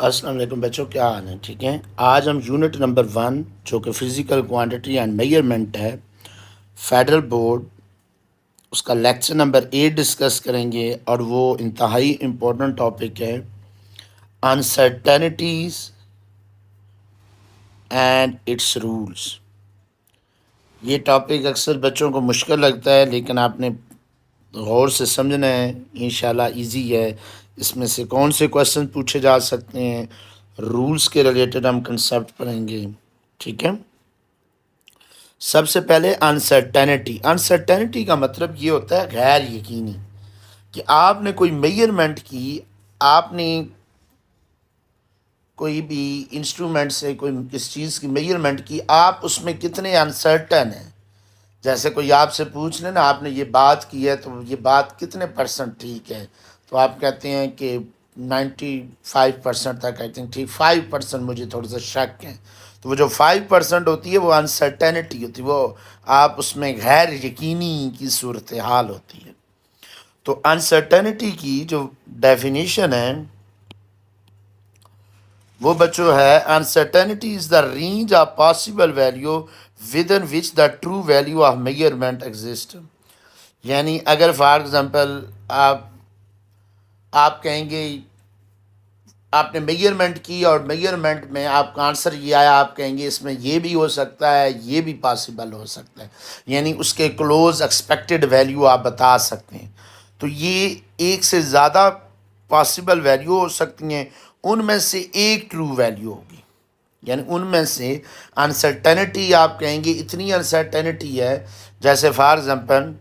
السلام علیکم بچوں، کیا حال ہیں؟ ٹھیک ہیں؟ آج ہم یونٹ نمبر 1 جو کہ فزیکل کوانٹٹی اینڈ میئرمنٹ ہے، فیڈرل بورڈ، اس کا لیکچر نمبر 8 ڈسکس کریں گے، اور وہ انتہائی امپورٹنٹ ٹاپک ہے انسرٹینٹیز اینڈ اٹس رولز۔ یہ ٹاپک اکثر بچوں کو مشکل لگتا ہے، لیکن آپ نے غور سے سمجھنا ہے، انشاءاللہ ایزی ہے۔ اس میں سے کون سے کویسچن پوچھے جا سکتے ہیں، رولز کے ریلیٹڈ ہم کنسیپٹ پڑھیں گے، ٹھیک ہے؟ سب سے پہلے انسرٹینٹی کا مطلب یہ ہوتا ہے غیر یقینی، کہ آپ نے کوئی میئرمنٹ کی، آپ نے کوئی بھی انسٹرومنٹ سے کوئی کس چیز کی میئرمنٹ کی، آپ اس میں کتنے انسرٹن ہیں۔ جیسے کوئی آپ سے پوچھ لے نا، آپ نے یہ بات کی ہے تو یہ بات کتنے پرسنٹ ٹھیک ہے، تو آپ کہتے ہیں کہ 95% تک آئی تھنک ٹھیک، 5% مجھے تھوڑا سا شک ہے۔ تو وہ جو 5% ہوتی ہے وہ انسرٹینٹی ہوتی ہے، وہ آپ اس میں غیر یقینی کی صورتحال ہوتی ہے۔ تو انسرٹینٹی کی جو ڈیفینیشن ہے وہ بچوں ہے، uncertainty is the range of possible value with in which the true value of measurement exist. یعنی اگر فار ایگزامپل آپ کہیں گے، آپ نے میئرمنٹ کی اور میئرمنٹ میں آپ کا آنسر یہ آیا، آپ کہیں گے اس میں یہ بھی ہو سکتا ہے، یہ بھی پاسبل ہو سکتا ہے، یعنی اس کے کلوز ایکسپیکٹڈ ویلیو آپ بتا سکتے ہیں۔ تو یہ ایک سے زیادہ پاسبل ویلیو ہو سکتی ہیں، ان میں سے ایک ٹرو ویلیو ہوگی، یعنی ان میں سے انسرٹینٹی آپ کہیں گے اتنی انسرٹینٹی ہے، جیسے فار ایگزامپل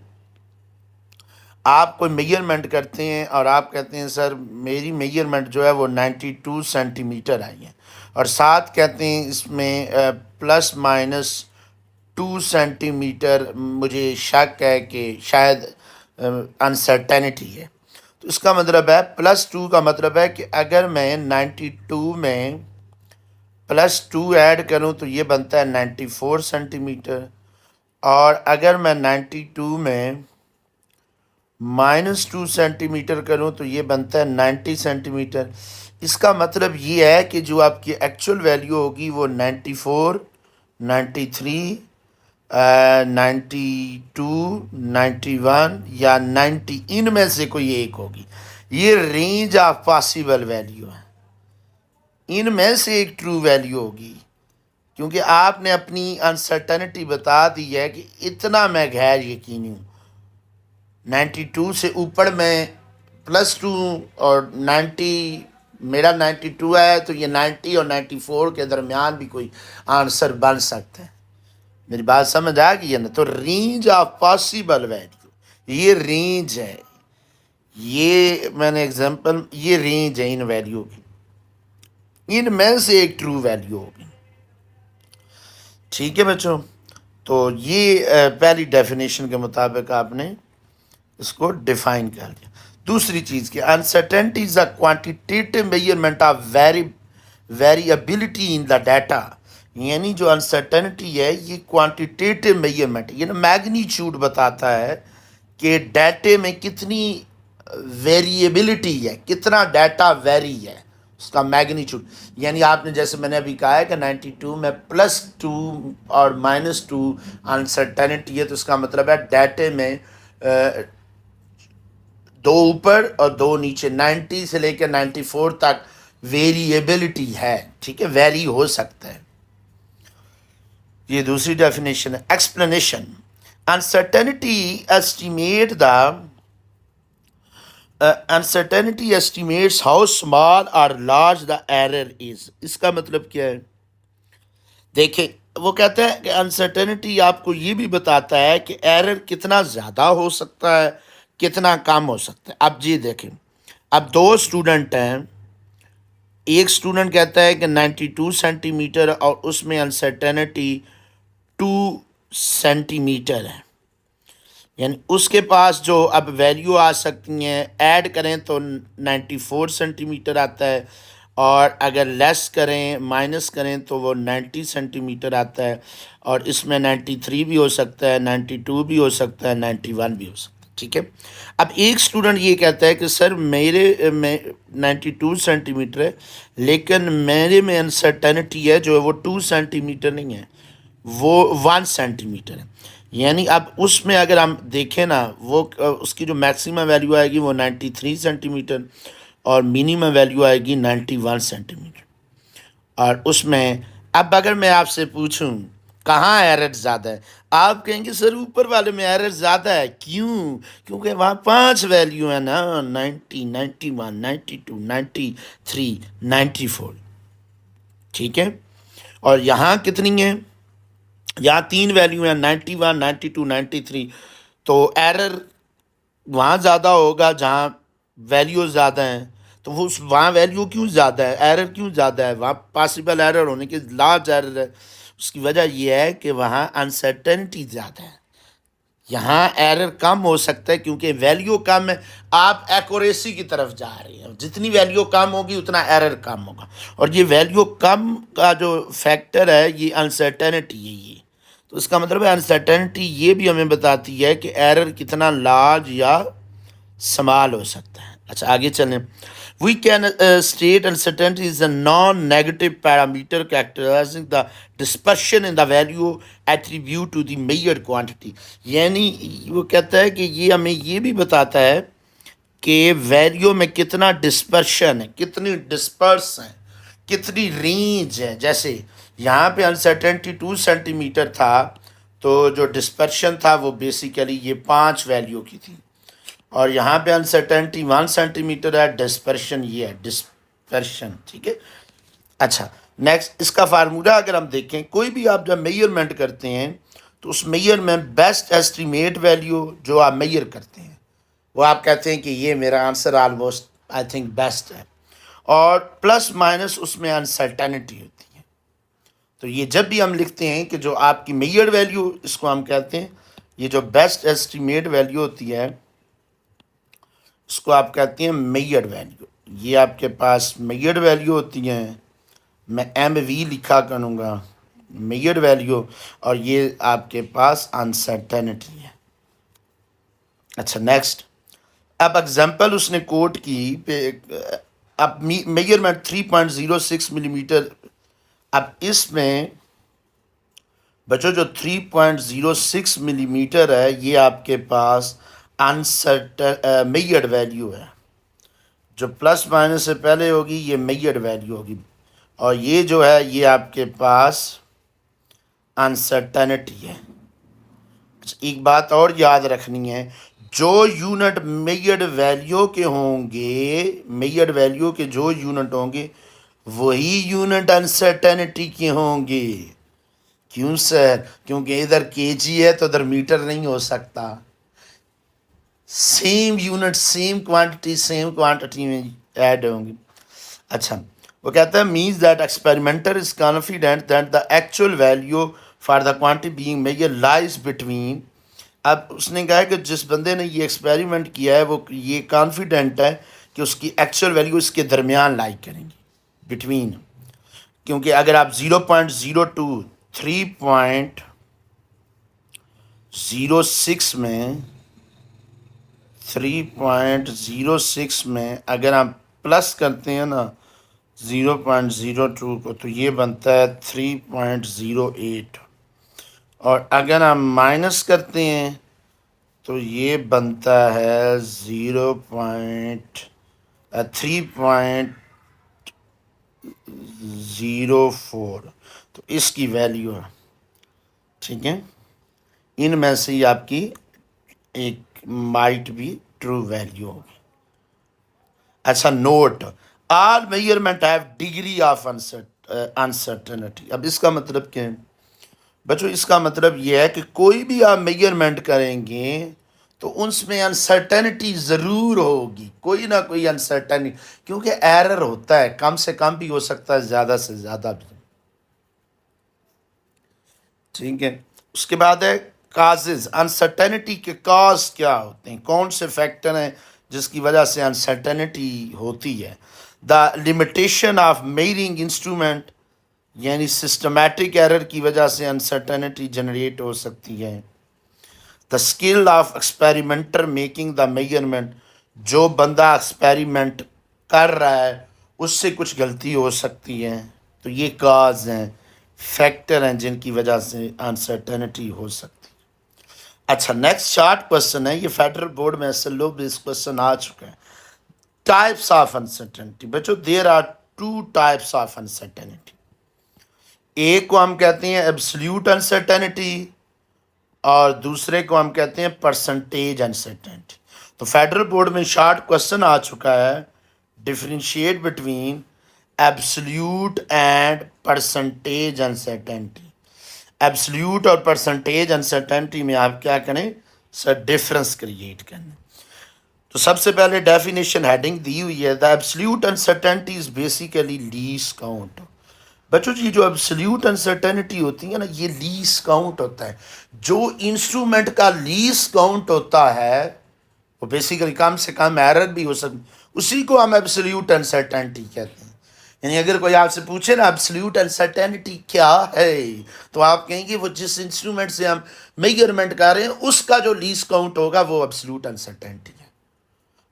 آپ کوئی میئرمنٹ کرتے ہیں اور آپ کہتے ہیں سر میری میئرمنٹ جو ہے وہ 92 سینٹی میٹر آئی ہے، اور ساتھ کہتے ہیں اس میں پلس مائنس 2 سینٹی میٹر مجھے شک ہے کہ شاید انسرٹینٹی ہے۔ تو اس کا مطلب ہے +2 کا مطلب ہے کہ اگر میں 92 میں +2 ایڈ کروں تو یہ بنتا ہے 94 سینٹی میٹر، اور اگر میں 92 میں -2 سینٹی میٹر کروں تو یہ بنتا ہے 90 سینٹی میٹر۔ اس کا مطلب یہ ہے کہ جو آپ کی ایکچول ویلیو ہوگی وہ 94، 93، 92، 91 یا 90، ان میں سے کوئی ایک ہوگی۔ یہ رینج آف پاسبل ویلیو ہے، ان میں سے ایک ٹرو ویلیو ہوگی، کیونکہ آپ نے اپنی انسرٹینٹی بتا دی ہے کہ اتنا میں غیر یقینی ہوں۔ 92 سے اوپر میں +2 اور 90، میرا 92 ہے تو یہ 90 اور 94 کے درمیان بھی کوئی آنسر بن سکتا ہے۔ میری بات سمجھ آ گئی ہے نا؟ تو رینج آف پاسبل ویلیو، یہ رینج ہے، یہ میں نے ایگزامپل، یہ رینج ہے ان ویلیو کی، ان میں سے ایک ٹرو ویلیو ہوگی، ٹھیک ہے بچوں؟ تو یہ پہلی ڈیفینیشن کے مطابق آپ نے اس کو ڈیفائن کر دیا۔ دوسری چیز کہ uncertainty is a quantitative measurement of variability in the data, یعنی جو انسرٹینٹی ہے یہ کوانٹیٹیو میئرمنٹ، یہ نا میگنیچیوڈ بتاتا ہے کہ ڈیٹے میں کتنی ویریبلٹی ہے، کتنا ڈیٹا ویری ہے، اس کا میگنیچیوڈ۔ یعنی آپ نے جیسے میں نے ابھی کہا ہے کہ 92 میں +2 اور -2 انسرٹینٹی ہے، تو اس کا مطلب ہے ڈیٹے میں 2 اوپر اور 2 نیچے، 90 سے لے کے 94 تک ویریبلٹی ہے، ٹھیک ہے، ویری ہو سکتا ہے۔ یہ دوسری ڈیفینیشن ہے۔ Explanation, uncertainty estimates how small اور لارج دا ایرر از۔ اس کا مطلب کیا ہے؟ دیکھیں، وہ کہتا ہے کہ انسرٹینٹی آپ کو یہ بھی بتاتا ہے کہ ایرر کتنا زیادہ ہو سکتا ہے، کتنا کم ہو سکتا ہے۔ اب جی دیکھیں، اب 2 اسٹوڈنٹ ہیں، ایک اسٹوڈنٹ کہتا ہے کہ 92 سینٹی میٹر اور اس میں انسرٹینٹی 2 سینٹی میٹر ہے، یعنی اس کے پاس جو اب ویلیو آ سکتی ہیں، ایڈ کریں تو 94 سینٹی میٹر آتا ہے، اور اگر لیس کریں، مائنس کریں تو وہ 90 سینٹی میٹر آتا ہے، اور اس میں 93 بھی ہو سکتا ہے، 92 بھی ہو سکتا ہے، 91 بھی ہو سکتا ہے۔ ٹھیک ہے. اب ایک اسٹوڈنٹ یہ کہتا ہے کہ سر میرے میں 92 سینٹی میٹر ہے لیکن میرے میں انسرٹینٹی ہے جو ہے وہ 2 سینٹی میٹر نہیں ہے، وہ 1 سینٹی میٹر ہے. یعنی اب اس میں اگر ہم دیکھیں نا، وہ اس کی جو میکسیمم ویلیو آئے گی وہ 93 سینٹی میٹر اور منیمم ویلیو آئے گی 91 سینٹی میٹر. اور اس میں اب اگر میں آپ سے پوچھوں کہاں ایرر زیادہ ہے، آپ کہیں گے سر اوپر والے میں ایرر زیادہ ہے. کیوں؟ کیونکہ وہاں 5 ویلیو ہیں نا، 90 91 92 93 94. ٹھیک ہے. اور یہاں کتنی ہیں؟ یہاں 3 ویلیو ہیں، 91 92 93. تو ایرر وہاں زیادہ ہوگا جہاں ویلیو زیادہ ہیں. تو وہ وہاں ویلیو کیوں زیادہ ہے، ایرر کیوں زیادہ ہے؟ وہاں پاسبل ایرر ہونے کے لارج ایرر ہے. اس کی وجہ یہ ہے کہ وہاں انسرٹنٹی زیادہ ہے. یہاں ایرر کم ہو سکتا ہے کیونکہ ویلیو کم ہے، آپ ایکوریسی کی طرف جا رہے ہیں. جتنی ویلیو کم ہوگی اتنا ایرر کم ہوگا. اور یہ ویلیو کم کا جو فیکٹر ہے یہ انسرٹنٹی ہے. یہ تو اس کا مطلب ہے انسرٹنٹی یہ بھی ہمیں بتاتی ہے کہ ایرر کتنا لارج یا سمال ہو سکتا ہے. اچھا آگے چلیں. We can state uncertainty is a non negative parameter characterizing the dispersion in the value attributed to the measured quantity. یعنی وہ کہتا ہے کہ یہ ہمیں یہ بھی بتاتا ہے کہ ویلیو میں کتنا ڈسپرشن ہے، کتنی ڈسپرس ہیں، کتنی رینج ہے. جیسے یہاں پہ انسرٹنٹی 2 سینٹی میٹر تھا تو جو ڈسپرشن تھا وہ بیسیکلی یہ 5 ویلیو کی تھی. اور یہاں پہ انسرٹنٹی 1 سینٹی میٹر ہے، ڈسپرشن یہ ہے ڈسپرشن. ٹھیک ہے. اچھا نیکسٹ اس کا فارمولا اگر ہم دیکھیں، کوئی بھی آپ جب میئرمنٹ کرتے ہیں تو اس میئر میں بیسٹ ایسٹیمیٹ ویلیو جو آپ میئر کرتے ہیں وہ آپ کہتے ہیں کہ یہ میرا answer almost I think best ہے. اور پلس مائنس اس میں انسرٹنٹی ہوتی ہے. تو یہ جب بھی ہم لکھتے ہیں کہ جو آپ کی میئر ویلیو، اس کو ہم کہتے ہیں یہ جو بیسٹ ایسٹیمیٹ ویلیو ہوتی ہے اس کو آپ کہتے ہیں میئر ویلیو. یہ آپ کے پاس میئر ویلیو ہوتی ہیں، میں ایم وی لکھا کروں گا میئر ویلیو، اور یہ آپ کے پاس انسرٹنٹی ہے. اچھا نیکسٹ. اب اگزامپل اس نے کوٹ کی اب میجرمنٹ 3.06 ملی میٹر. اب اس میں بچو جو 3.06 ملی میٹر ہے یہ آپ کے پاس میجرڈ ویلیو ہے. جو پلس مائنس سے پہلے ہوگی یہ میجرڈ ویلیو ہوگی، اور یہ جو ہے یہ آپ کے پاس انسرٹنٹی ہے. ایک بات اور یاد رکھنی ہے، جو یونٹ میجرڈ ویلیو کے ہوں گے، میجرڈ ویلیو کے جو یونٹ ہوں گے وہی یونٹ انسرٹنٹی کے ہوں گے. کیوں سر؟ کیونکہ ادھر کے جی ہے تو ادھر میٹر نہیں ہو سکتا. سیم یونٹ سیم کوانٹٹی میں ایڈ ہوں گی. اچھا وہ کہتا ہے means that experimenter is confident that the actual value for the quantity being measure lies between. اب اس نے کہا کہ جس بندے نے یہ ایکسپیریمنٹ کیا ہے وہ یہ کانفیڈنٹ ہے کہ اس کی ایکچوئل ویلیو اس کے درمیان لائی کریں گی، بٹوین. کیونکہ اگر آپ 0.02 3.06 میں اگر آپ پلس کرتے ہیں نا 0.02 کو تو یہ بنتا ہے 3.08، اور اگر ہم مائنس کرتے ہیں تو یہ بنتا ہے 3.04. تو اس کی ویلیو ہے. ٹھیک ہے. ان میں سے ہی آپ کی ایک مائٹ بھی ٹرو ویلیو ہوگی. اچھا note, all measurement have degree of uncertainty. اب اس کا مطلب کیا ہے بچوں؟ اس کا مطلب یہ ہے کہ کوئی بھی آپ میئرمنٹ کریں گے تو اس میں انسرٹنٹی ضرور ہوگی، کوئی نہ کوئی انسرٹنٹی، کیونکہ ایرر ہوتا ہے، کم سے کم بھی ہو سکتا ہے، زیادہ سے زیادہ بھی. ٹھیک ہے. اس کے بعد ہے کازز. انسرٹنٹی کے کاز کیا ہوتے ہیں؟ کون سے فیکٹر ہیں جس کی وجہ سے انسرٹنٹی ہوتی ہے؟ The limitation of measuring instrument, یعنی سسٹمیٹک ایرر کی وجہ سے انسرٹنٹی جنریٹ ہو سکتی ہے. The skill of experimenter making the measurement, جو بندہ ایکسپیریمنٹ کر رہا ہے اس سے کچھ غلطی ہو سکتی ہے، تو یہ کاز ہیں، فیکٹر ہیں جن کی وجہ سے انسرٹنٹی ہو سکتی ہے۔ اچھا نیکسٹ شارٹ کوشچن ہے، یہ فیڈرل بورڈ میں ایسے لوگ بھی اس کوشچن آ چکے ہیں۔ ٹائپس آف انسرٹنٹی، بچو there are two types of uncertainty, ایک کو ہم کہتے ہیں ایبسلیوٹ انسرٹنٹی اور دوسرے کو ہم کہتے ہیں پرسنٹیج انسرٹنٹی۔ تو فیڈرل بورڈ میں شارٹ کوشچن آ چکا ہے، differentiate between absolute and percentage uncertainty. Absolute اور پرسنٹیج انسرٹنٹی میں آپ کیا کریں سر، ڈفرنس کریٹ کریں۔ تو سب سے پہلے ڈیفینیشن ہیڈنگ دی ہوئی ہے، دا absolute uncertainty is basically less count. بچوں جی جو ایبسلیوٹ انسرٹنٹی ہوتی ہے نا، یہ لیس کاؤنٹ ہوتا ہے، جو انسٹرومنٹ کا لیس کاؤنٹ ہوتا ہے وہ بیسیکلی کم سے کم ایرر بھی ہو سکتی، اسی کو ہم ایبسلیوٹ انسرٹنٹی کہتے ہیں۔ یعنی اگر کوئی آپ سے پوچھے نا ایبسلیوٹ انسرٹنٹی کیا ہے، تو آپ کہیں گے وہ جس انسٹرومنٹ سے ہم میجرمنٹ کر رہے ہیں اس کا جو لیس کاؤنٹ ہوگا وہ ایبسلیوٹ انسرٹنٹی ہے۔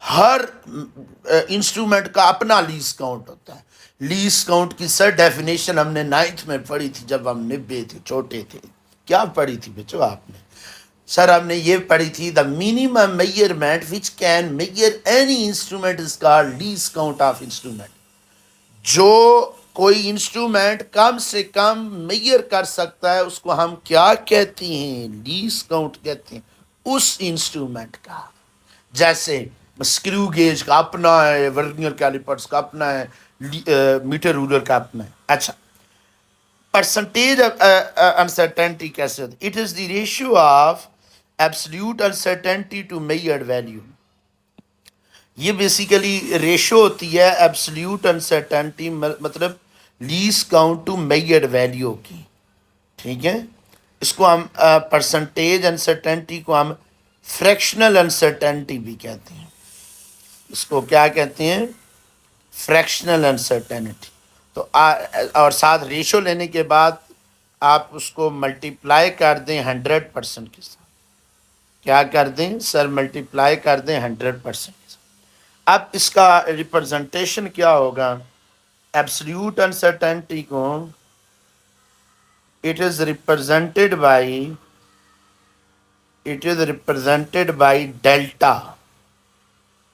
ہر انسٹرومنٹ کا اپنا لیس کاؤنٹ ہوتا ہے۔ لیس کاؤنٹ کی سر ڈیفینیشن ہم نے 9th میں پڑھی تھی جب ہم نبے تھے، چھوٹے تھے۔ کیا پڑھی تھی بچو آپ نے؟ سر ہم نے یہ پڑھی تھی، the minimum measurement which can measure any instrument is called less count of instrument. جو کوئی انسٹرومنٹ کم سے کم میجر کر سکتا ہے اس کو ہم کیا کہتے ہیں؟ لیس کاؤنٹ کہتے ہیں اس انسٹرومنٹ کا۔ جیسے اسکرو گیج کا اپنا ہے، ورنیئر کیلیپرس کا اپنا ہے، میٹر رولر کا اپنا ہے۔ اچھا پرسنٹیج انسرٹنٹی کیسے ہوتی ہے؟ It is the ratio of absolute uncertainty to measured value. یہ بیسیکلی ریشو ہوتی ہے ایبسلیوٹ انسرٹنٹی مطلب least count to measured value کی، ٹھیک ہے؟ اس کو ہم پرسنٹیج انسرٹنٹی کو ہم فریکشنل انسرٹنٹی بھی کہتے ہیں۔ اس کو کیا کہتے ہیں؟ Fractional uncertainty. تو اور ساتھ ریشو لینے کے بعد آپ اس کو ملٹیپلائی کر دیں 100% کے ساتھ۔ کیا کر دیں سر؟ ملٹیپلائی کر دیں 100% کے ساتھ۔ اب اس کا ریپرزنٹیشن کیا ہوگا؟ ایبسلیوٹ انسرٹنٹی کو it is represented by delta,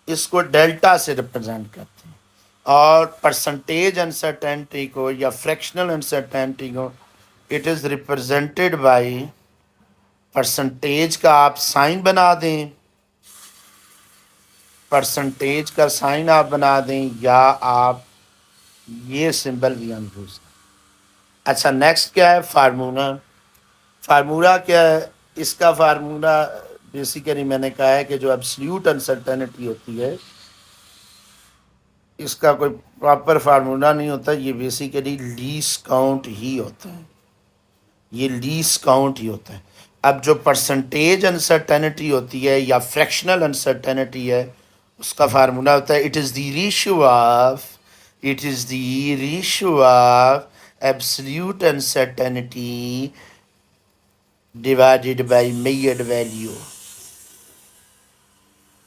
اس کو ڈیلٹا سے ریپرزینٹ کرتے ہیں، اور پرسنٹیج انسرٹنٹی کو یا فریکشنل انسرٹنٹی کو it is represented by percentage کا آپ سائن بنا دیں، پرسنٹیج کا سائن آپ بنا دیں، یا آپ یہ سمبل بھی ہم یوز کریں۔ اچھا نیکسٹ کیا ہے؟ فارمولا۔ فارمولا کیا ہے؟ اس کا فارمولا بیسیکلی میں نے کہا ہے کہ جو ایبسلیوٹ انسرٹنٹی ہوتی ہے اس کا کوئی پراپر فارمولا نہیں ہوتا، یہ بیسیکلی لیس کاؤنٹ ہی ہوتا ہے، یہ لیس کاؤنٹ ہی ہوتا ہے۔ اب جو پرسنٹیج انسرٹنٹی ہوتی ہے یا فریکشنل انسرٹنٹی ہے اس کا فارمولا ہوتا ہے it is the ratio of absolute uncertainty divided by measured value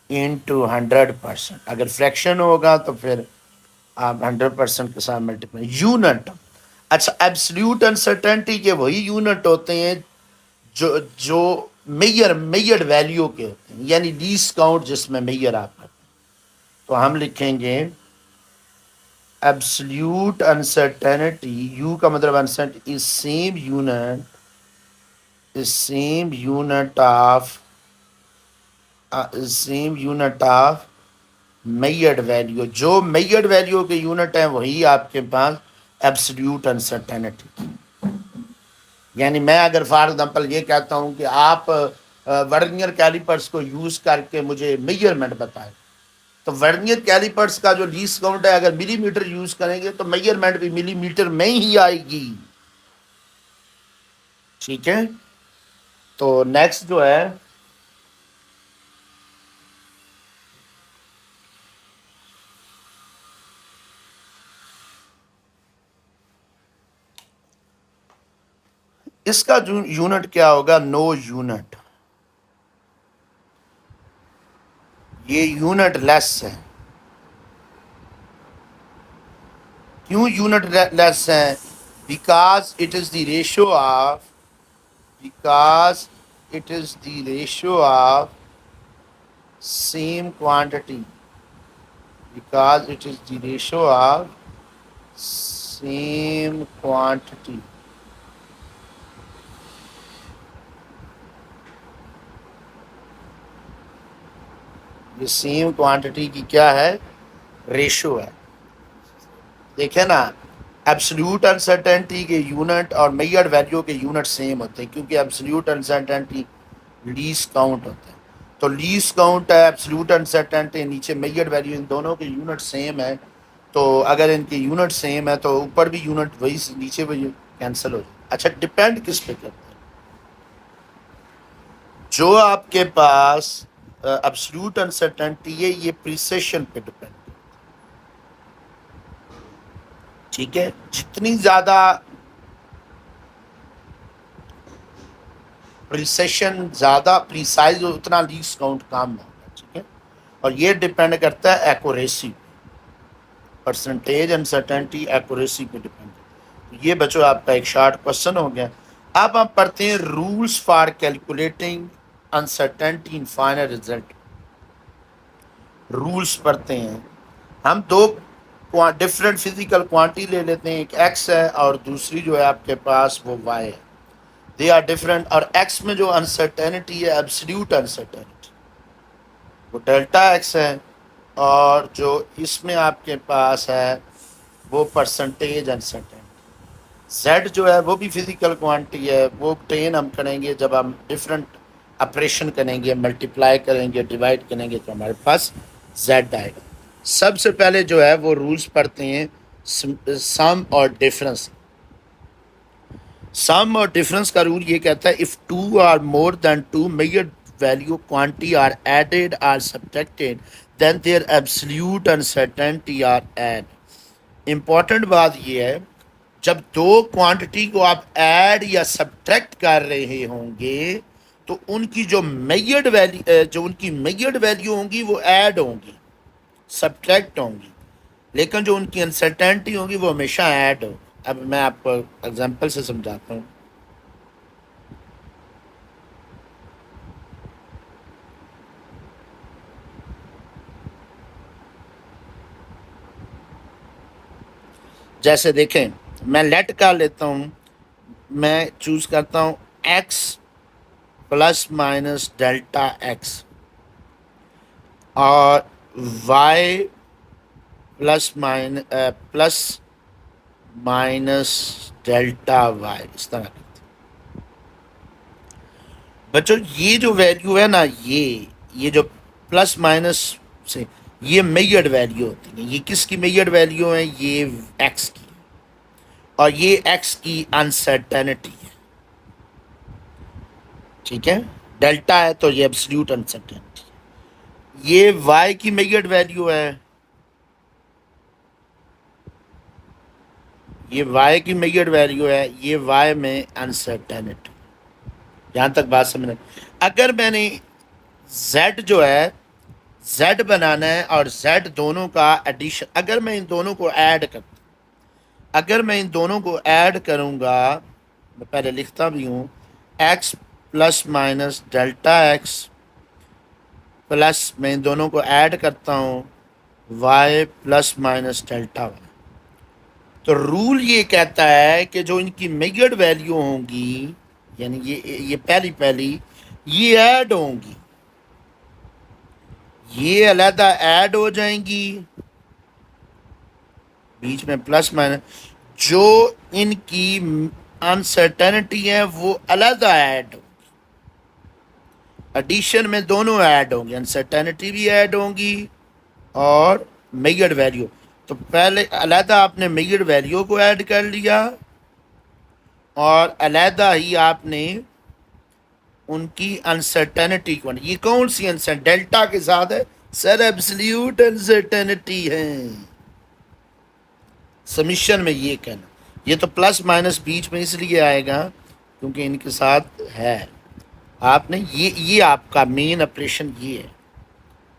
into 100%۔ اگر فریکشن ہوگا تو پھر آپ 100% کے ساتھ ملٹیپلائی یونٹ۔ اچھا ایبسلیوٹ انسرٹنٹی کے وہی یونٹ ہوتے ہیں جو میجرڈ ویلیو کے ہوتے ہیں، یعنی لیس کاؤنٹ جس میں میجر آپ کرتے ہیں۔ تو ہم لکھیں گے ایبسلیوٹ انسرٹنٹی، یو کا مطلب uncertainty is same unit of measured value. جو میجرڈ ویلیو کے یونٹ ہیں وہی آپ کے پاس ایبسلیوٹ انسرٹنٹی۔ یعنی میں اگر فار ایگزامپل یہ کہتا ہوں کہ آپ ورنیئر کیلیپرس کو یوز کر کے مجھے میجرمنٹ بتائیں، تو ورنیئر کیلیپرس کا جو لیس کاؤنٹ ہے اگر ملی میٹر یوز کریں گے تو میجرمنٹ بھی ملی میٹر میں ہی آئے گی، ٹھیک ہے؟ تو نیکسٹ جو ہے اس کا جو یونٹ کیا ہوگا؟ نو یونٹ۔ یہ یونٹ لیس ہے. کیوں یونٹ لیس ہے؟ Because it is the ratio of same quantity. Because it is the ratio of same quantity. یہ سیم کوانٹٹی کی کیا ہے؟ ریشو ہے. دیکھیں نا، ایبسلیوٹ انسرٹینٹی کے یونٹ اور میجرڈ ویلیو کے یونٹ سیم ہوتے ہیں، کیونکہ ایبسلیوٹ انسرٹینٹی لیسٹ کاؤنٹ ہوتا ہے. تو لیسٹ کاؤنٹ ہے، ایبسلیوٹ انسرٹینٹی، نیچے میجرڈ ویلیو، ان دونوں کے یونٹ سیم ہے. تو اگر ان کے یونٹ سیم ہے تو اوپر بھی یونٹ وہی، نیچے وہی کینسل ہو جائے. اچھا، ڈپینڈ کس پہ کرتا ہے؟ جو آپ کے پاس ایبسلیوٹ انسرٹینٹی ہے، یہ پریسیشن پہ ڈپینڈ. ٹھیک ہے، جتنی زیادہ پریسیشن زیادہ پریسائز ہو، اتنا لیسٹ کاؤنٹ کام ہوگا. ٹھیک ہے، اور یہ ڈپینڈ کرتا ہے ایکوریسی، پرسنٹیج انسرٹینٹی ایکوریسی پہ ڈپینڈ کرتا ہے. یہ بچوں آپ کا ایک شارٹ کوشچن ہو گیا. اب ہم پڑھتے ہیں rules for calculating uncertainty in final result. Rules پڑھتے ہیں ہم. دو ڈفرینٹ فزیکل کوانٹی لے لیتے ہیں، ایک ایکس ہے اور دوسری جو ہے آپ کے پاس وہ وائی ہے. They are different. اور ایکس میں جو انسرٹینٹی ہے ایبسلیوٹ انسرٹینٹی، وہ ڈیلٹا ایکس ہے، اور جو اس میں آپ کے پاس ہے وہ پرسنٹیج انسرٹینٹی. زیڈ جو ہے وہ بھی فزیکل کوانٹی ہے، وہ ٹین ہم کریں گے جب ہم ڈفرینٹ آپریشن کریں گے، ملٹیپلائی کریں گے، ڈیوائڈ کریں گے، تو ہمارے پاس زیڈ آئے گا. سب سے پہلے جو ہے وہ رولز پڑھتے ہیں سم اور ڈفرنس. سم اور ڈفرنس کا رول یہ کہتا ہے if two or more than two measured value quantity are added or subtracted then their absolute uncertainty are add. Important بات یہ ہے، جب دو کوانٹٹی کو آپ ایڈ یا سبٹریکٹ کر رہے ہوں گے تو ان کی جو میجرڈ ویلیو ہوں گی وہ ایڈ ہوں گی، سبٹریکٹ ہوں گی، لیکن جو ان کی انسرٹینٹی ہوگی وہ ہمیشہ ایڈ ہو. اب میں آپ کو ایگزامپل سے سمجھاتا ہوں. جیسے دیکھیں، میں لیٹ کا لیتا ہوں، میں چوز کرتا ہوں x plus minus delta x اور y plus minus delta y. اس طرح کرتے بچوں. یہ جو ویلیو ہے نا، یہ جو پلس مائنس سے یہ میجرڈ ویلیو ہوتی ہے. یہ کس کی میجرڈ ویلیو ہے؟ یہ ایکس کی، اور یہ ایکس کی انسرٹینٹی ہے. ٹھیک ہے، ڈیلٹا ہے تو یہ ایبسلیوٹ انسرٹینٹی. یہ وائی کی میجرڈ ویلیو ہے، یہ وائی کی میجرڈ ویلیو ہے، یہ وائی میں انسرٹینٹی. یہاں تک بات سمجھنا. اگر میں نے زیڈ جو ہے زیڈ بنانا ہے اور زیڈ دونوں کا ایڈیشن، اگر میں ان دونوں کو ایڈ کروں گا، میں پہلے لکھتا بھی ہوں x plus minus delta x plus میں ان دونوں کو ایڈ کرتا ہوں y plus minus delta y. تو رول یہ کہتا ہے کہ جو ان کی میجرڈ ویلیو ہوں گی، یعنی یہ پہلی یہ ایڈ ہوں گی، یہ علیحدہ ایڈ ہو جائیں گی، بیچ میں پلس مائنس. جو ان کی انسرٹینٹی ہے وہ علیحدہ ایڈ ہو، ایڈیشن میں دونوں ایڈ ہوں گی، انسرٹینٹی بھی ایڈ ہوں گی اور میجرڈ ویلیو. تو پہلے علیحدہ آپ نے میجرڈ ویلیو کو ایڈ کر لیا اور علیحدہ ہی آپ نے ان کی انسرٹینٹی کو. یہ کون سی انسرٹینٹی؟ ڈیلٹا کے ساتھ ہے سر، ایبسلیوٹ انسرٹینٹی ہے. سمیشن میں یہ کہنا، یہ تو پلس مائنس بیچ میں اس لیے آئے گا کیونکہ ان کے ساتھ ہے. آپ نے یہ آپ کا مین آپریشن یہ ہے.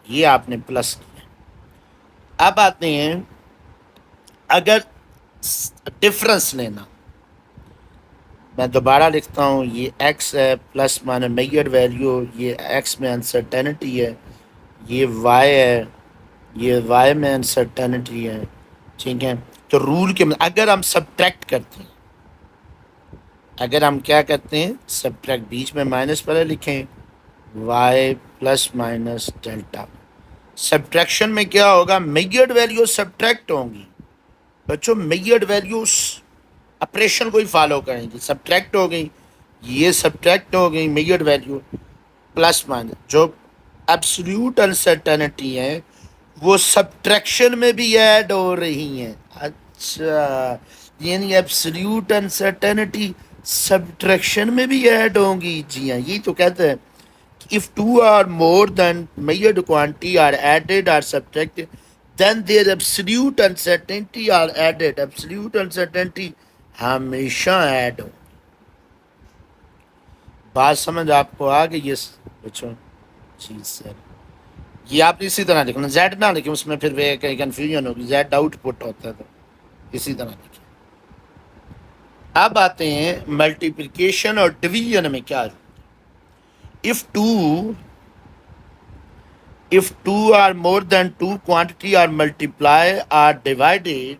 یہ آپ نے پلس کیا. اب آتے ہیں اگر ڈفرنس لینا، میں دوبارہ لکھتا ہوں، یہ ایکس ہے پلس مائنس میجر ویلیو، یہ ایکس میں انسرٹینٹی ہے، یہ وائی ہے، یہ وائی میں انسرٹینٹی ہے. ٹھیک ہے، تو رول کے اگر ہم سبٹریکٹ کرتے ہیں، اگر ہم کیا کرتے ہیں سبٹریکٹ، بیچ میں مائنس پہلے لکھیں، y plus minus delta. Subtraction میں کیا ہوگا، میجرڈ ویلیو سبٹریکٹ ہوں گی بچوں، میجرڈ ویلیوز آپریشن کو ہی فالو کریں گی. سبٹریکٹ ہو گئی، یہ سبٹریکٹ ہو گئی میجرڈ ویلیو پلس مائنس. جو ایبسلیوٹ انسرٹینٹی ہے وہ سبٹریکشن میں بھی ایڈ ہو رہی ہیں. اچھا، یعنی ایبسلیوٹ انسرٹینٹی سبٹریکشن میں بھی ایڈ ہوں گی. جی ہاں، یہی تو کہتے ہیں if two or more than measured quantity are added or subtracted, then their absolute uncertainty are added. Absolute uncertainty ہمیشہ ایڈ ہو. بات سمجھ آپ کو آ گئی؟ یس بچوں. جی سر، یہ آپ اسی طرح لکھنا، زیڈ نہ لکھیں، اس میں پھر کہیں کنفیوژن ہوگی، زیڈ آؤٹ پٹ ہوتا ہے، تو اسی طرح لکھیں. اب آتے ہیں ملٹیپلیکیشن اور ڈویژن میں کیا ہے. if two or more than two quantity are multiply or divided,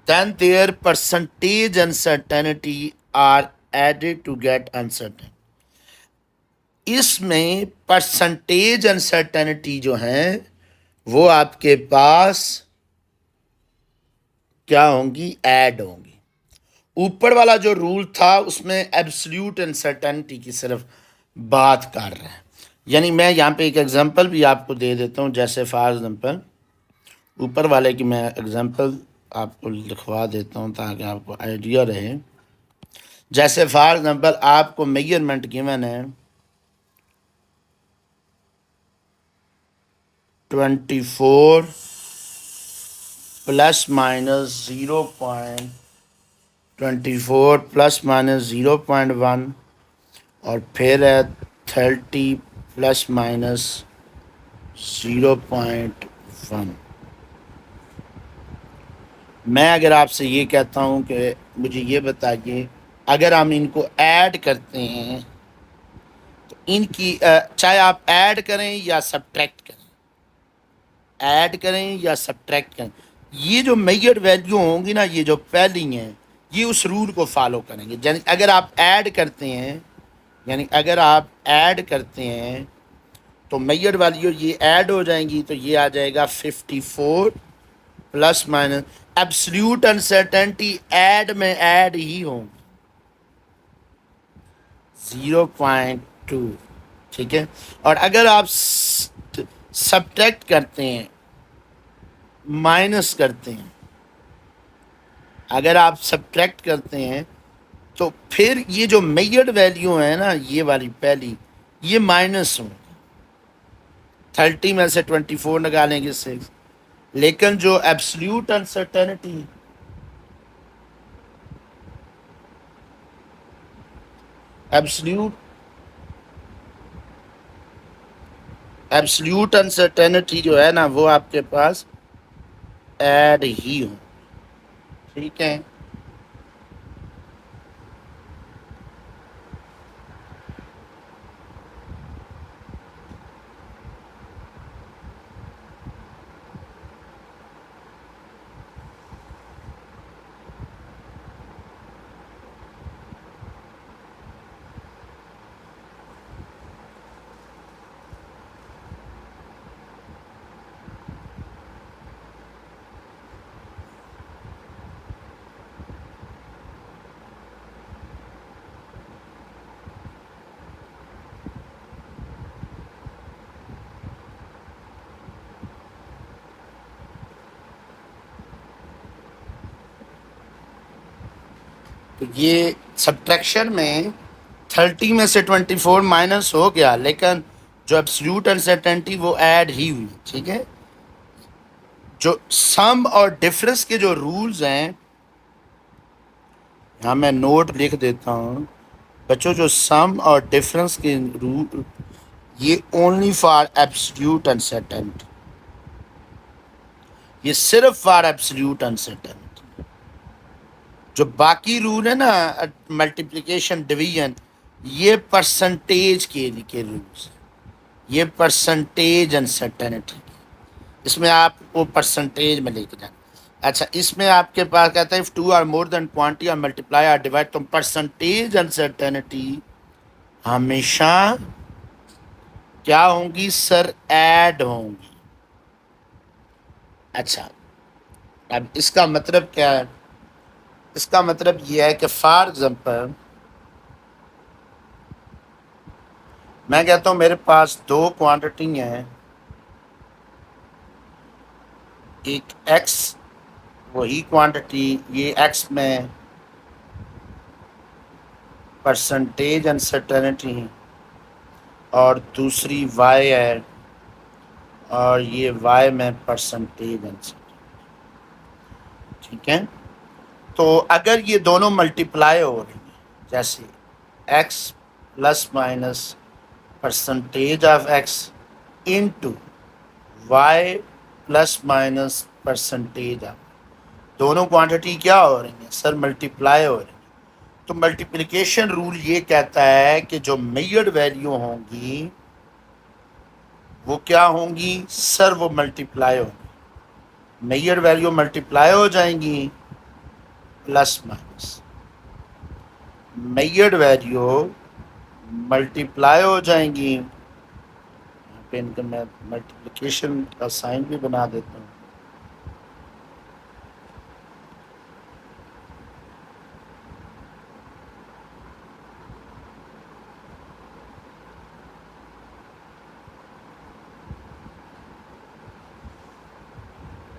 then their percentage uncertainty are added to get uncertain. اس میں پرسنٹیج انسرٹینٹی جو ہیں وہ آپ کے پاس کیا ہوں گی، ایڈ ہوں گی. اوپر والا جو رول تھا اس میں ایبسلیوٹ انسرٹینٹی کی صرف بات کر رہے ہیں. یعنی میں یہاں پہ ایک ایگزامپل بھی آپ کو دے دیتا ہوں، جیسے فار ایگزامپل اوپر والے کی میں ایگزامپل آپ کو لکھوا دیتا ہوں تاکہ آپ کو آئیڈیا رہے. جیسے فار ایگزامپل آپ کو میجرمنٹ گیون ہے 24 پلس مائنس 0.24 پلس مائنس 0.1 اور پھر ہے 30 پلس مائنس 0.1. میں اگر آپ سے یہ کہتا ہوں کہ مجھے یہ بتائیے اگر ہم ان کو ایڈ کرتے ہیں تو ان کی چاہے آپ ایڈ کریں یا سبٹریکٹ کریں، ایڈ کریں یا سبٹریکٹ کریں، یہ جو میجر ویلیو ہوں گی نا، یہ جو پہلی ہیں یہ اس رول کو فالو کریں گے. یعنی اگر آپ ایڈ کرتے ہیں تو میجر ویلیو یہ ایڈ ہو جائیں گی، تو یہ آ جائے گا 54 plus minus absolute uncertainty add میں ایڈ ہی ہوں 0.2. ٹھیک ہے، اور اگر آپ سبٹریکٹ کرتے ہیں، مائنس کرتے ہیں، اگر آپ سبٹریکٹ کرتے ہیں تو پھر یہ جو میجرڈ ویلیو ہے نا، یہ والی پہلی، یہ مائنس ہوں. 30 میں سے 24 نکالیں گے 6. لیکن جو ایبسلیوٹ انسرٹینٹی ایبسلیوٹ انسرٹینٹی جو ہے نا وہ آپ کے پاس ایڈ ہی ہوں. ٹھیک ہے، تو یہ سبٹریکشن میں 30 میں سے 24 مائنس ہو گیا، لیکن جو ایبسلیوٹ انسرٹینٹی وہ ایڈ ہی ہوئی. ٹھیک ہے، جو سم اور ڈفرنس کے جو رولز ہیں، یہاں میں نوٹ لکھ دیتا ہوں بچوں، جو سم اور ڈفرنس کے رول، یہ اونلی فار ایبسلیوٹ انسرٹنٹی، یہ صرف فار ایبسلیوٹ انسرٹنٹی. جو باقی رول ہے نا ملٹیپلیکیشن ڈویژن، یہ پرسنٹیج کے رولس، یہ پرسنٹیج انسرٹنٹی، اس میں آپ کو پرسنٹیج میں لے کے جانا. اچھا اس میں آپ کے پاس کہتا ہے if two or more than quantity or multiply or divide، تو پرسنٹیج انسرٹنٹی ہمیشہ کیا ہوں گی سر؟ ایڈ ہوں گی. اچھا اب اس کا مطلب کیا ہے؟ اس کا مطلب یہ ہے کہ فار ایگزامپل میں کہتا ہوں میرے پاس دو کوانٹٹی ہیں، ایک ایکس، وہی کوانٹٹی یہ ایکس میں پرسنٹیج انسرٹنٹی اور دوسری وائی ہے، اور یہ وائی میں پرسنٹیج انسرٹنٹی. ٹھیک ہے، تو اگر یہ دونوں ملٹیپلائی ہو رہی ہیں، جیسے x plus minus percentage of x into y plus minus percentage of, دونوں کوانٹٹی کیا ہو رہی ہیں سر؟ ملٹیپلائی ہو رہی ہیں. تو ملٹیپلیکیشن رول یہ کہتا ہے کہ جو میجرڈ ویلیو ہوں گی وہ کیا ہوں گی سر؟ وہ ملٹیپلائی ہوں گی. میجرڈ ویلیو ملٹیپلائی ہو جائیں گی plus minus, measured value multiply ہو جائیں گی. یہاں پہ ان کا میں ملٹیپلیکیشن کا سائن بھی بنا دیتا ہوں.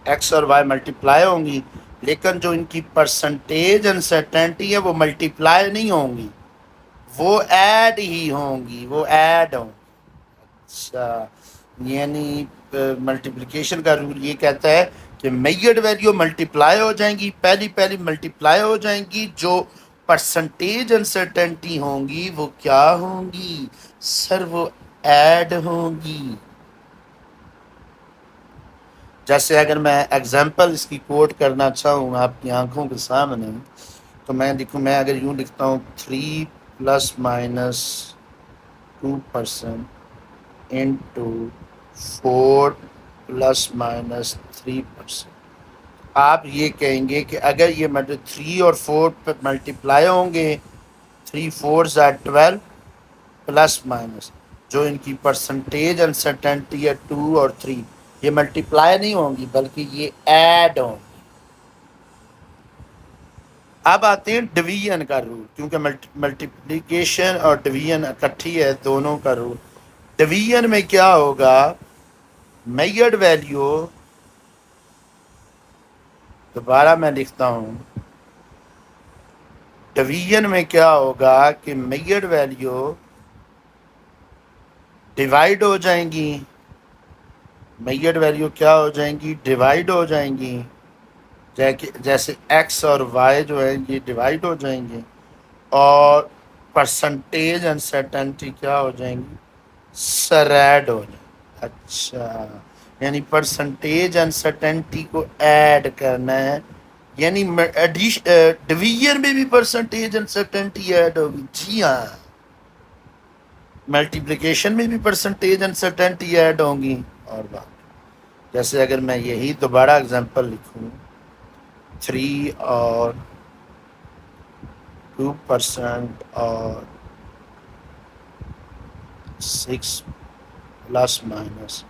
ایکس اور وائی ملٹیپلائی ہوں گی، لیکن جو ان کی پرسنٹیج انسرٹنٹی ہے وہ ملٹیپلائی نہیں ہوں گی، وہ ایڈ ہی ہوں گی، وہ ایڈ ہوں گی. اچھا یعنی ملٹیپلیکیشن کا رول یہ کہتا ہے کہ میجرڈ ویلیو ملٹیپلائی ہو جائیں گی، پہلی ملٹیپلائی ہو جائیں گی، جو پرسنٹیج انسرٹنٹی ہوں گی وہ کیا ہوں گی سر؟ وہ ایڈ ہوں گی. جیسے اگر میں ایگزامپل اس کی کوٹ کرنا چاہوں آپ کی آنکھوں کے سامنے، تو میں دیکھوں، میں اگر یوں لکھتا ہوں 3 plus minus 2% into 4 plus minus 3%. آپ یہ کہیں گے کہ اگر یہ 3 اور 4 پہ ملٹیپلائی ہوں گے، 3 4 12 پلس مائنس جو ان کی پرسنٹیج انسرٹنٹی ہے 2 اور 3، یہ ملٹیپلائی نہیں ہوں گی بلکہ یہ ایڈ ہوں گی. اب آتے ہیں ڈویژن کا رول، کیونکہ ملٹیپلیکیشن اور ڈویژن اکٹھی ہے دونوں کا رول. ڈویژن میں کیا ہوگا؟ میجرڈ ویلیو، دوبارہ میں لکھتا ہوں، ڈویژن میں کیا ہوگا کہ میجرڈ ویلیو ڈیوائڈ ہو جائیں گی، میجرڈ ویلیو کیا ہو جائیں گی؟ ڈیوائڈ ہو جائیں گی. جیسے ایکس اور وائی جو ہے یہ ڈیوائڈ ہو جائیں گے، اور پرسنٹیج انسرٹنٹی کیا ہو جائیں گی سر؟ ایڈ ہو جائیں گی. اچھا یعنی پرسنٹیج انسرٹنٹی کو ایڈ کرنا ہے، یعنی ڈویژن میں بھی پرسنٹیج انسرٹنٹی ایڈ ہوگی. جی ہاں، ملٹیپلیکیشن میں بھی پرسنٹیج انسرٹنٹی ایڈ ہوں گی. اور بات جیسے اگر میں یہی دوبارہ اگزامپل لکھوں، 3 اور 2% اور 6 پلس مائنس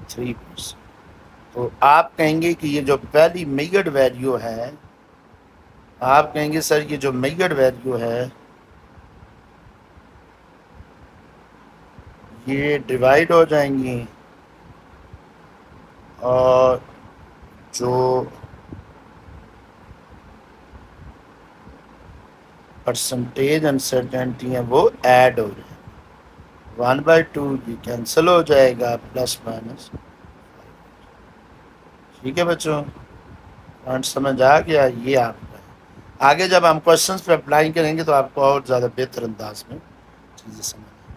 3%، تو آپ کہیں گے کہ یہ جو پہلی میجرڈ ویلیو ہے، آپ کہیں گے سر یہ جو میجرڈ ویلیو ہے یہ ڈیوائڈ ہو جائیں گی، اور جو پرسنٹیج انسرٹنٹی ہیں وہ ایڈ ہو جائیں گی. 1/2 یہ کینسل ہو جائے گا، پلس مائنس. ٹھیک ہے بچوں، پوائنٹ سمجھ آ گیا؟ یہ آپ کا ہے. آگے جب ہم کوشچنس پہ اپلائی کریں گے تو آپ کو اور زیادہ بہتر انداز میں چیزیں سمجھ آئیں گی.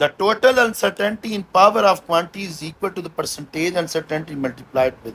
The total uncertainty in power of quantity is equal to the percentage uncertainty multiplied with।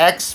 x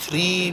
3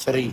3।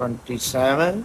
27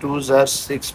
2 6।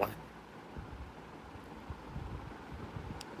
1।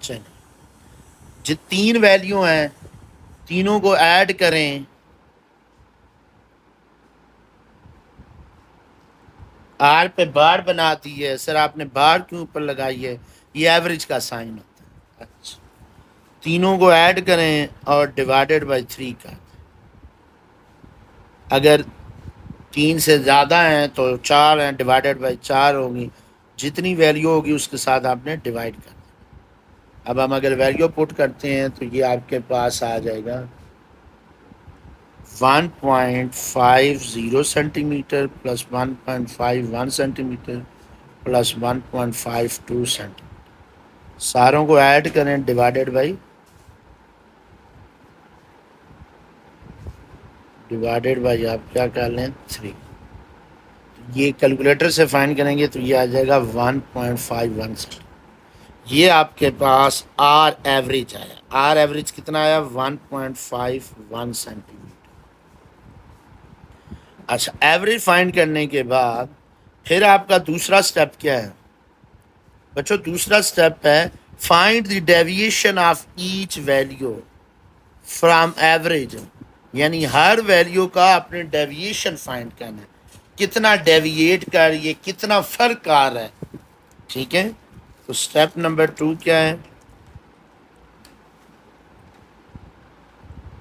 چلیں جو 3 ویلیو ہیں تینوں کو ایڈ کریں. آر پہ بار بنا دی ہے. سر آپ نے بار کیوں اوپر لگائی ہے؟ یہ ایوریج کا سائن ہوتا ہے. اچھا تینوں کو ایڈ کریں اور ڈیوائڈیڈ بائی 3 کا. اگر 3 سے زیادہ ہیں تو 4 ہیں، ڈیوائڈیڈ بائی 4 ہوگی. جتنی ویلیو ہوگی اس کے ساتھ آپ نے ڈیوائڈ کر دیں. اب ہم اگر ویلیو پٹ کرتے ہیں تو یہ آپ کے پاس آ جائے گا 1.50 centimetre plus 1.51 centimetre plus 1.52 centimetre. ساروں کو ایڈ کریں ڈیوائڈیڈ بائی آپ کیا کر لیں 3. یہ کیلکولیٹر سے فائنڈ کریں گے تو یہ آ جائے گا 1.51 سینٹی. یہ آپ کے پاس آر ایوریج آیا. آر ایوریج کتنا آیا؟ 1.51 سینٹی میٹر. اچھا ایوریج فائنڈ کرنے کے بعد پھر آپ کا دوسرا سٹیپ کیا ہے بچوں؟ دوسرا سٹیپ ہے find the deviation of each value from average. یعنی ہر ویلیو کا اپنے ڈیویشن فائنڈ کرنا ہے. کتنا ڈیویٹ کر یہ کتنا فرق آ رہا ہے. ٹھیک ہے، تو سٹیپ نمبر 2 کیا ہے؟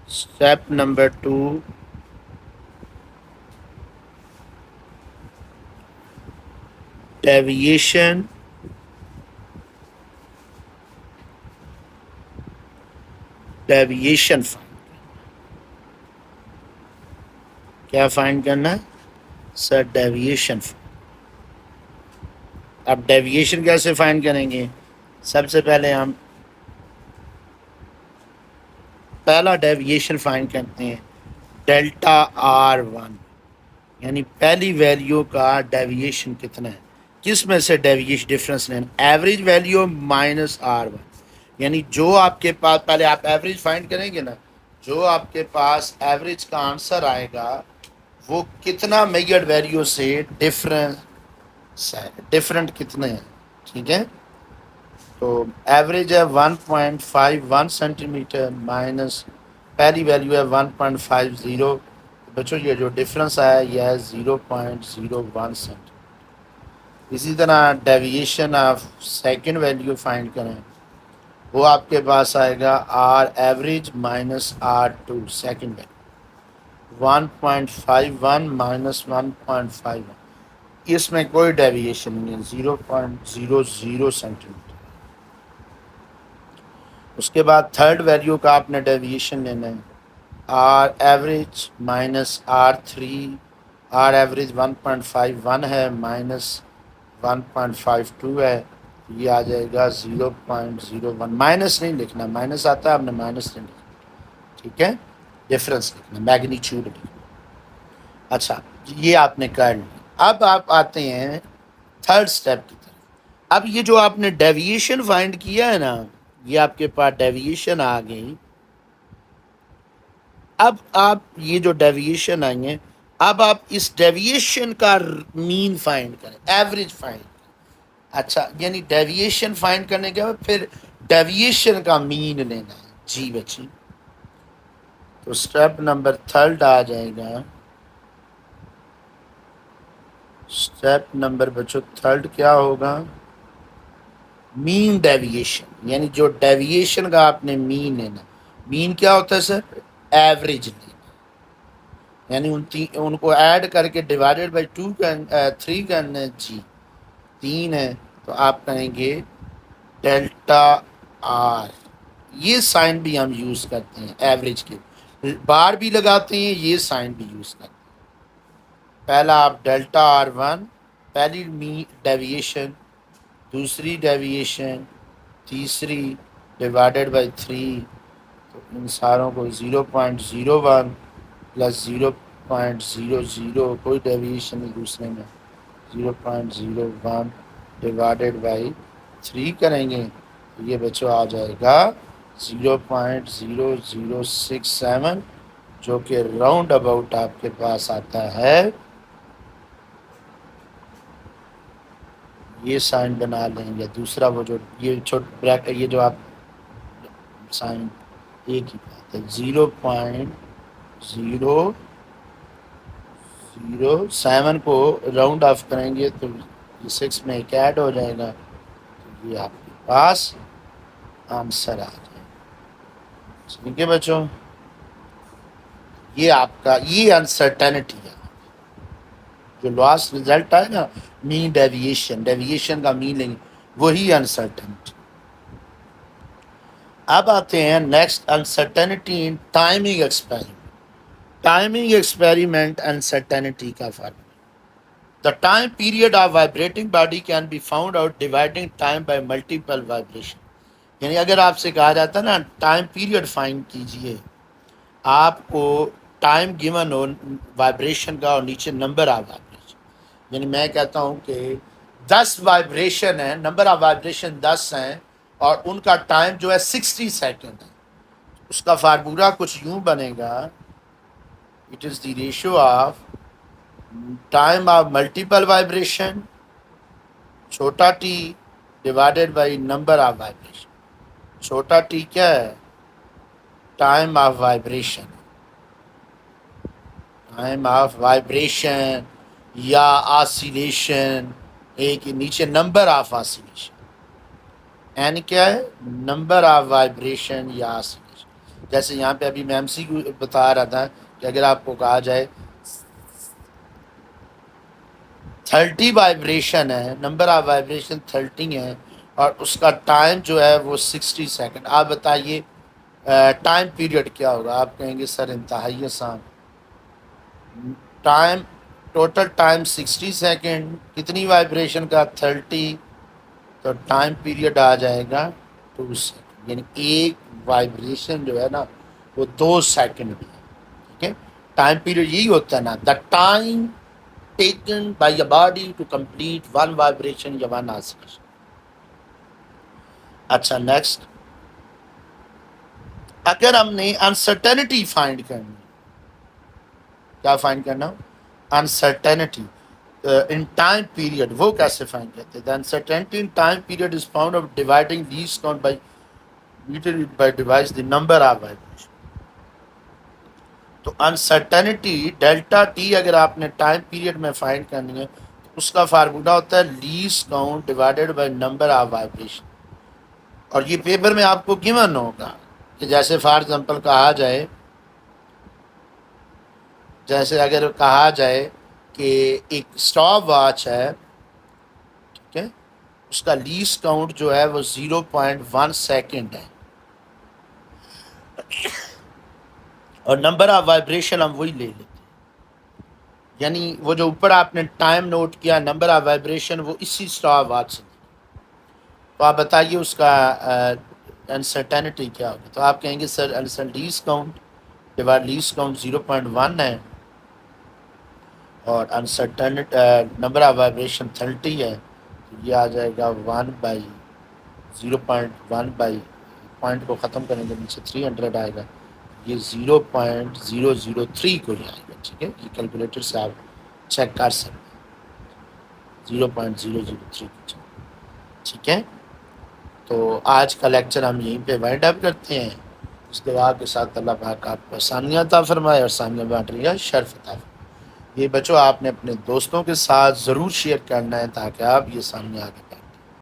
Step number 2 deviation find. کیا فائنڈ کرنا ہے سر؟ ڈیویشن. اب ڈیویشن کیسے فائنڈ کریں گے؟ سب سے پہلے ہم پہلا ڈیویشن فائنڈ کرتے ہیں ڈیلٹا R1. یعنی پہلی ویلیو کا ڈیویشن کتنا ہے؟ کس میں سے ڈیویشن ڈفرینس لینا؟ Average value minus R1. یعنی جو آپ کے پاس پہلے آپ ایوریج فائنڈ کریں گے نا، جو آپ کے پاس ایوریج کا آنسر آئے گا وہ کتنا میجرڈ ویلیو سے ڈفرنٹ کتنے ہیں. ٹھیک ہے، تو ایوریج ہے 1.51 سینٹی میٹر مائنس پہلی ویلیو ہے 1.50. بچوں یہ جو ڈفرنس آیا یہ ہے 0.01 سینٹی. اسی طرح deviation of second value find کریں، وہ آپ کے پاس آئے گا R average minus R2 second value 1.51 minus 1.51. اس میں کوئی ڈیویشن نہیں ہے 0.00 سینٹی میٹر. اس کے بعد تھرڈ ویلیو کا آپ نے ڈیویشن لینا ہے R average minus R3. R average 1.51 ہے مائنس 1.52 ہے، یہ آ جائے گا 0.01. مائنس نہیں لکھنا، مائنس آتا ہے آپ نے مائنس نہیں لکھنا. ٹھیک ہے، ڈفرینس لکھنا، میگنیچیوڈ لکھنا. اچھا یہ آپ نے کر لیا. اب آپ آتے ہیں تھرڈ سٹیپ کی طرف. اب یہ جو آپ نے ڈیویشن فائنڈ کیا ہے نا، یہ آپ کے پاس ڈیویشن آ گئی. اب آپ یہ جو ڈیویشن آئی ہیں، اب آپ اس ڈیویشن کا مین فائنڈ کریں، ایوریج فائنڈ کریں. اچھا یعنی ڈیویشن فائنڈ کرنے کے بعد پھر ڈیویشن کا مین لینا ہے. جی بچی، تو سٹیپ نمبر تھرڈ آ جائے گا. سٹیپ نمبر بچوں تھرڈ کیا ہوگا؟ مین ڈیویشن. یعنی جو ڈیویشن کا آپ نے مین لینا. مین کیا ہوتا ہے سر؟ ایوریج لینا. یعنی ان کو ایڈ کر کے ڈیوائڈیڈ بائی 3 کرنا ہے. جی 3 ہے تو آپ کہیں گے ڈیلٹا R. یہ سائن بھی ہم یوز کرتے ہیں ایوریج کے، بار بھی لگاتے ہیں، یہ سائن بھی یوز کرتے ہیں. پہلا آپ ڈیلٹا R1 پہلی ڈیویشن، دوسری ڈیویشن، تیسری ڈیوائڈیڈ بائی 3. تو ان ساروں کو 0.01 پلس 0.00 کوئی ڈیویشن نہیں دوسرے میں، 0.01 ڈیوائڈیڈ بائی 3 کریں گے تو یہ بچوں آ جائے گا 0.0067، جو کہ راؤنڈ اباؤٹ آپ کے پاس آتا ہے. یہ سائن بنا لیں گے. دوسرا وہ جو یہ چھوٹ بریک، یہ جو آپ سائن ایک ہی بات ہے. 0.007 کو راؤنڈ آف کریں گے تو 6 میں ایک ایڈ ہو جائے گا، تو یہ آپ کے پاس آنسر آ جائے گا. ٹھیک ہے بچوں، یہ آپ کا یہ انسرٹینٹی ہے. جو لاسٹ رزلٹ ہے نا، مین ڈیویشن کا میننگ وہی انسرٹینٹی. اب آتے ہیں next, uncertainty in timing experiment. Timing experiment uncertainty کا فرق. The time period of vibrating body can be found out dividing time by multiple vibration. یعنی اگر آپ سے کہا جاتا ہے نا ٹائم پیریڈ فائنڈ کیجئے، آپ کو ٹائم گیون ہو وائبریشن کا اور نیچے نمبر آف وائبریشن، یعنی میں کہتا ہوں کہ 10 وائبریشن ہیں، نمبر آف وائبریشن 10 ہیں اور ان کا ٹائم جو ہے 60 سیکنڈ ہے. اس کا فارمولہ کچھ یوں بنے گا، it is the ratio of time of multiple vibration چھوٹا t divided by number of vibration. چھوٹا ٹی کیا ہے؟ Time of vibration. Time of vibration یا آسیلیشن، ایک نیچے نمبر آف آسیلیشن. این کیا ہے؟ نمبر آف وائبریشن یا آسیلیشن. جیسے یہاں پہ ابھی میں ایم سی کو بتا رہا تھا کہ اگر آپ کو کہا جائے 30 وائبریشن ہے، نمبر آف وائبریشن 30 ہے اور اس کا ٹائم جو ہے وہ 60 سیکنڈ، آپ بتائیے ٹائم پیریڈ کیا ہوگا؟ آپ کہیں گے سر انتہائی آسان. ٹائم ٹوٹل ٹائم 60 سیکنڈ، کتنی وائبریشن کا؟ 30، تو ٹائم پیریڈ آ جائے گا 2 سیکنڈ. یعنی ایک وائبریشن جو ہے نا وہ 2 سیکنڈ بھی ہے. ٹھیک ہے، ٹائم پیریڈ یہی ہوتا ہے نا، the time taken by a body to complete one vibration یا one oscillation. اچھا نیکسٹ، اگر ہم نے انسرٹینٹی فائنڈ کرنی، کیا فائنڈ کرنا؟ Uncertainty in time period. وہ کیسے فائنڈ کرتے ہیں؟ The uncertainty in time period is found of dividing least count by divides the number of vibration. تو انسرٹینٹی ڈیلٹا ٹی اگر آپ نے ٹائم پیریڈ میں فائنڈ کرنی ہے تو اس کا فارمولہ ہوتا ہے list count divided by number of vibration. اور یہ پیپر میں آپ کو گیون ہوگا کہ جیسے فار ایگزامپل کہا جائے، جیسے اگر کہا جائے کہ ایک اسٹاپ واچ ہے، ٹھیک ہے، اس کا لیسٹ کاؤنٹ جو ہے وہ 0.1 سیکنڈ ہے اور نمبر آف وائبریشن ہم وہی لے لیتے ہیں. یعنی وہ جو اوپر آپ نے ٹائم نوٹ کیا نمبر آف وائبریشن وہ اسی اسٹاپ واچ سے. تو آپ بتائیے اس کا انسرٹینٹی کیا ہوگی؟ تو آپ کہیں گے sir least count divide least count 0.1 ہے اور انسرٹینٹ نمبر آف وائبریشن 30 ہے، تو یہ آ جائے گا 1/0.1 بائی پوائنٹ کو ختم کریں گے نیچے 300 آئے گا، یہ 0.003 کو ہی آئے گا. ٹھیک ہے، یہ کیلکولیٹر سے آپ چیک کر سکتے ہیں 0.003. ٹھیک ہے، تو آج کا لیکچر ہم یہیں پہ وائنڈ اپ کرتے ہیں. اس دعا کے ساتھ اللہ پاک آپ کو آسانیاں عطا فرمائے اور آسانیاں بانٹ رہی ہے، شرف عطا فرمائے. یہ بچوں آپ نے اپنے دوستوں کے ساتھ ضرور شیئر کرنا ہے تاکہ آپ یہ آسانیاں آگے